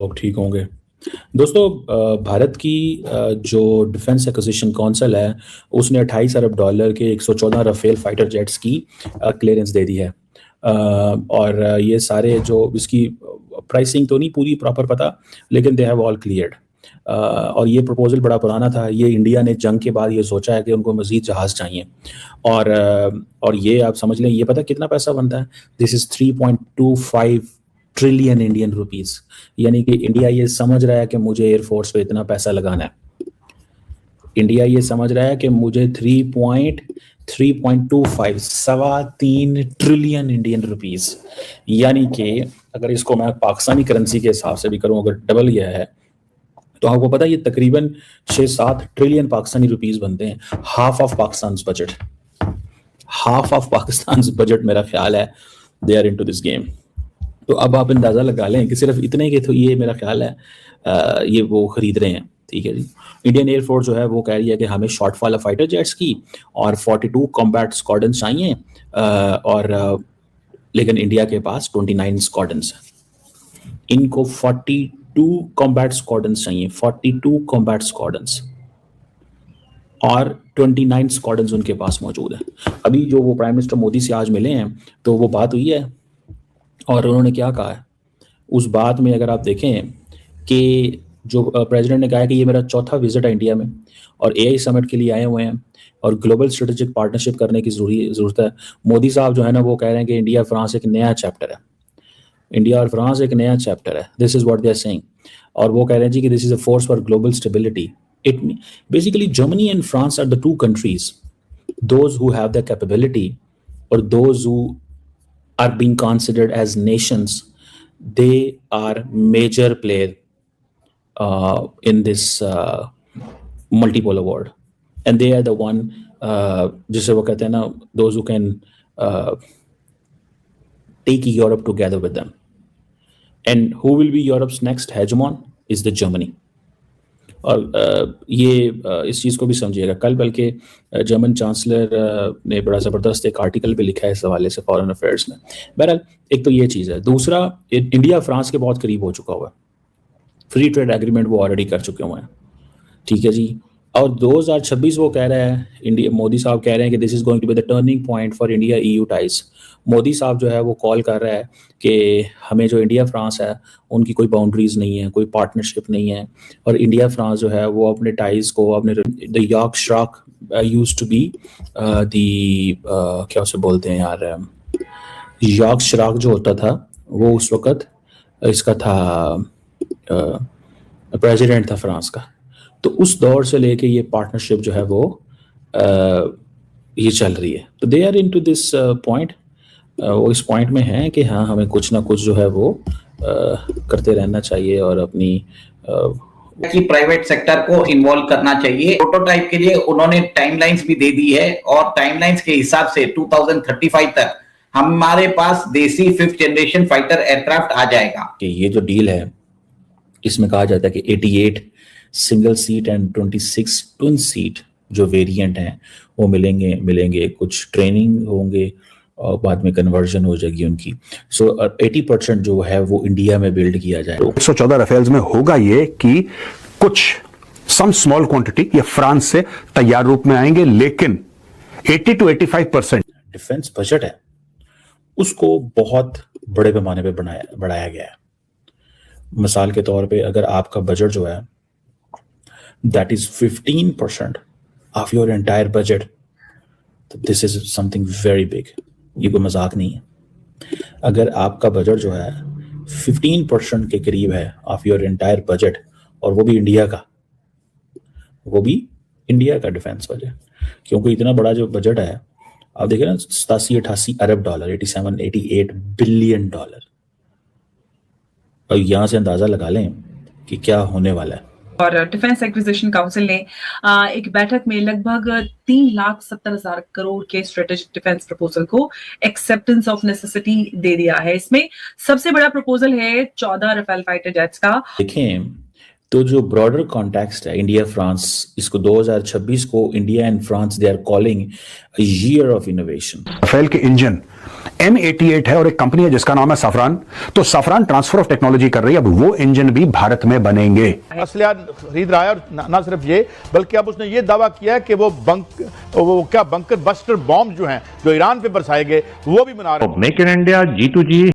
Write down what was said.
लोग ठीक होंगे। दोस्तों, भारत की जो डिफेंस एक्विजिशन काउंसिल है उसने 28 अरब डॉलर के 114 राफेल फाइटर जेट्स की क्लियरेंस दे दी है। और ये सारे जो इसकी प्राइसिंग तो नहीं पूरी प्रॉपर पता, लेकिन दे हैव ऑल क्लियर्ड। और ये प्रपोजल बड़ा पुराना था। ये इंडिया ने जंग के बाद ये सोचा है कि उनको मज़ीद जहाज़ चाहिए। और ये आप समझ लें, ये पता कितना पैसा बनता है। This is 3.25 trillion Indian rupees. यानी कि इंडिया ये समझ रहा है कि मुझे एयरफोर्स पे इतना पैसा लगाना है। इंडिया ये समझ रहा है कि मुझे 3.25 3 ट्रिलियन इंडियन रुपीस, यानी कि अगर इसको मैं पाकिस्तानी करेंसी के हिसाब से भी करूं, अगर डबल गया है तो आपको पता है ये तकरीबन 6-7 ट्रिलियन पाकिस्तानी रुपीस बनते हैं। हाफ ऑफ पाकिस्तान बजट मेरा ख्याल है they are into this game. तो अब आप अंदाज़ा लगा लें कि सिर्फ इतने के तो ये मेरा ख्याल है ये वो खरीद रहे हैं। ठीक है जी। इंडियन एयरफोर्स जो है वो कह रही है कि हमें शॉर्टफॉल फाइटर जेट्स की और 42 कॉम्बैट स्क्वाड्रन चाहिए, लेकिन इंडिया के पास 29 स्क्वाड्रन्स हैं। इनको 42 कॉम्बैट स्क्वाड्रन्स चाहिए, 42 कॉम्बैट स्क्वाड्रन्स, और 29 स्क्वाड्रन्स उनके पास मौजूद है। अभी जो वो प्राइम मिनिस्टर मोदी से आज मिले हैं तो वो बात हुई है, और उन्होंने क्या कहा है उस बात में अगर आप देखें कि जो प्रेसिडेंट ने कहा है कि ये मेरा चौथा विजिट है इंडिया में, और एआई समिट के लिए आए हुए हैं और ग्लोबल स्ट्रेटेजिक पार्टनरशिप करने की ज़रूरत है। मोदी साहब जो है ना वो कह रहे हैं कि इंडिया फ्रांस एक नया चैप्टर है, इंडिया और फ्रांस एक नया चैप्टर है। This is what they are saying. और वो कह रहे हैं जी कि this is a force for global stability. It basically Germany and France are the two countries, those who have the capability और those who are being considered as nations. They are major player in this multipolar world, and they are the one जिसे वो कहते हैं ना, those who can take Europe together with them. And who will be Europe's next hegemon is the Germany. और ये इस चीज़ को भी समझिएगा। कल बल्कि जर्मन चांसलर ने बड़ा ज़बरदस्त एक आर्टिकल भी लिखा है इस हवाले से फॉरेन अफेयर्स में। बहरहाल एक तो ये चीज़ है। दूसरा, इंडिया फ्रांस के बहुत करीब हो चुका हुआ है। फ्री ट्रेड एग्रीमेंट वो ऑलरेडी कर चुके हुए हैं। ठीक है जी। और 2026 वो कह रहा है, इंडिया मोदी साहब कह रहे हैं कि this is going to be the turning point for India EU ties. Modi साहब जो है वो कॉल कर रहा है कि हमें जो इंडिया फ्रांस है उनकी कोई बाउंड्रीज नहीं है, कोई पार्टनरशिप नहीं है, और इंडिया फ्रांस जो है वो अपने टाइज को अपने द यॉर्क श्रॉक यूज्ड टू बी क्या उसे बोलते हैं यार, यॉर्क श्रॉक जो होता था वो उस वक्त इसका था प्रेसिडेंट था फ्रांस का। तो उस दौर से लेके ये पार्टनरशिप जो है वो ये चल रही है। तो they are into this point, वो इस पॉइंट में है कि हाँ हमें कुछ ना कुछ जो है वो करते रहना चाहिए और अपनी कि प्राइवेट सेक्टर को इन्वॉल्व करना चाहिए। प्रोटोटाइप के लिए उन्होंने टाइमलाइंस भी दे दी है, और टाइमलाइंस के हिसाब से 2035 तक हमारे पास देसी 5th जनरेशन फाइटर एयरक्राफ्ट आ जाएगा। कि ये जो डील है इसमें कहा जाता है कि 88 single seat and 26 twin seat जो वेरिएंट हैं वो मिलेंगे, कुछ ट्रेनिंग होंगे और बाद में कन्वर्जन हो जाएगी उनकी। सो 80% जो है वो इंडिया में बिल्ड किया जाए। 114 राफेल्स में होगा ये कि कुछ सम स्मॉल क्वांटिटी ये फ्रांस से तैयार रूप में आएंगे, लेकिन 80 to 85% डिफेंस बजट है उसको बहुत बड़े पैमाने पे बढ़ाया गया है। मिसाल के तौर पे अगर आपका बजट जो है that is 15% of your entire budget, तो this is something very big. ये कोई मजाक नहीं है। अगर आपका बजट जो है 15% के करीब है ऑफ योर एंटायर बजट, और वो भी इंडिया का डिफेंस बजट, क्योंकि इतना बड़ा जो बजट है आप देखिए ना, 87-88 अरब डॉलर, 87-88 बिलियन डॉलर। और यहां से अंदाजा लगा लें कि क्या होने वाला है। और डिफेंस एक्विजिशन काउंसिल ने एक बैठक में लगभग 3,70,000 करोड़ के स्ट्रेटेजिक डिफेंस प्रपोजल को एक्सेप्टेंस ऑफ नेसेसिटी दे दिया है। इसमें सबसे बड़ा प्रपोजल है 14 राफेल फाइटर जेट्स का। देखें तो जो ब्रॉडर कॉन्टेक्स्ट है इंडिया फ्रांस, इसको 2026 को India and France they are calling a year of innovation. Rafale के इंजन M88 है और एक कंपनी है जिसका नाम है सफरान। तो सफरान ट्रांसफर ऑफ टेक्नोलॉजी कर रही है, अब वो इंजन भी भारत में बनेंगे। असलिया खरीद रहा है और ना सिर्फ ये, बल्कि अब उसने ये दावा किया है कि वो बंकर बस्टर बॉम्ब जो हैं जो ईरान पे बरसाए गए वो भी बना रहे हैं। Make in India G2G